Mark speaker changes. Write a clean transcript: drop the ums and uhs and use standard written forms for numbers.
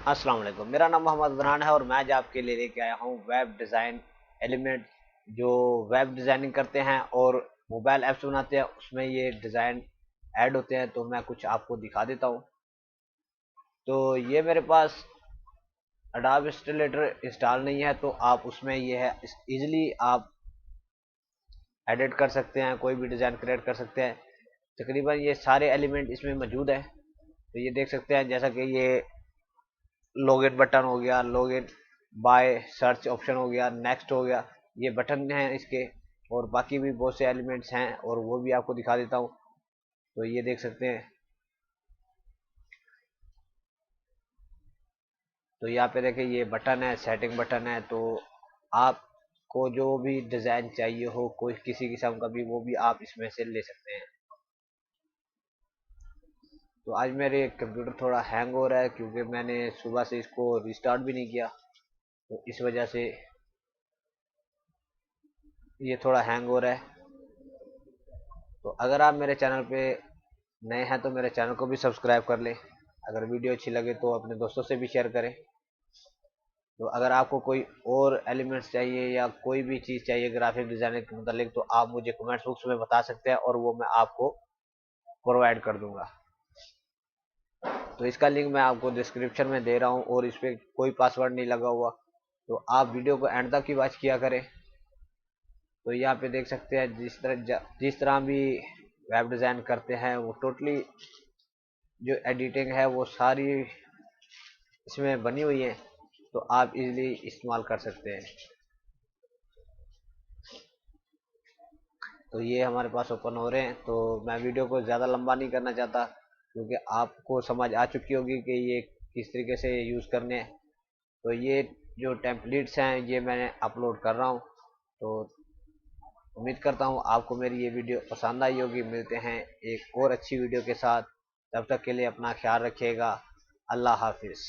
Speaker 1: अस्सलाम वालेकुम। मेरा नाम मोहम्मद अदनान है और मैं आज आपके लिए लेके आया हूँ वेब डिज़ाइन एलिमेंट। जो वेब डिज़ाइनिंग करते हैं और मोबाइल ऐप्स बनाते हैं उसमें ये डिज़ाइन ऐड होते हैं, तो मैं कुछ आपको दिखा देता हूँ। तो ये मेरे पास अडोबे इलस्ट्रेटर इंस्टॉल नहीं है, तो आप उसमें ये है इजीली आप एडिट कर सकते हैं, कोई भी डिज़ाइन क्रिएट कर सकते हैं। तकरीबन ये सारे एलिमेंट इसमें मौजूद है। तो ये देख सकते हैं, जैसा कि ये लॉगिन बटन हो गया, लॉगिन बाय सर्च ऑप्शन हो गया, नेक्स्ट हो गया, ये बटन हैं इसके। और बाकी भी बहुत से एलिमेंट्स हैं और वो भी आपको दिखा देता हूँ। तो ये देख सकते हैं। तो यहाँ पे देखिए ये बटन है, सेटिंग बटन है। तो आपको जो भी डिज़ाइन चाहिए हो, कोई किसी किस्म का भी, वो भी आप इसमें से ले सकते हैं। तो आज मेरे कंप्यूटर थोड़ा हैंग हो रहा है क्योंकि मैंने सुबह से इसको रिस्टार्ट भी नहीं किया, तो इस वजह से ये थोड़ा हैंग हो रहा है। तो अगर आप मेरे चैनल पे नए हैं तो मेरे चैनल को भी सब्सक्राइब कर लें। अगर वीडियो अच्छी लगे तो अपने दोस्तों से भी शेयर करें। तो अगर आपको कोई और एलिमेंट्स चाहिए या कोई भी चीज़ चाहिए ग्राफिक डिज़ाइनिंग के मुतालिक, तो आप मुझे कमेंट्स बॉक्स में बता सकते हैं और वो मैं आपको प्रोवाइड कर दूंगा। तो इसका लिंक मैं आपको डिस्क्रिप्शन में दे रहा हूँ और इस पर कोई पासवर्ड नहीं लगा हुआ। तो आप वीडियो को एंड तक ही वॉच किया करें। तो यहाँ पे देख सकते हैं, जिस तरह भी वेब डिज़ाइन करते हैं वो टोटली जो एडिटिंग है वो सारी इसमें बनी हुई है। तो आप इजीली इस्तेमाल कर सकते हैं। तो ये हमारे पास ओपन हो रहे हैं। तो मैं वीडियो को ज़्यादा लंबा नहीं करना चाहता क्योंकि आपको समझ आ चुकी होगी कि ये किस तरीके से यूज़ करने हैं। तो ये जो टेम्पलेट्स हैं ये मैंने अपलोड कर रहा हूँ। तो उम्मीद करता हूँ आपको मेरी ये वीडियो पसंद आई होगी। मिलते हैं एक और अच्छी वीडियो के साथ। तब तक के लिए अपना ख्याल रखिएगा। अल्लाह हाफिज़।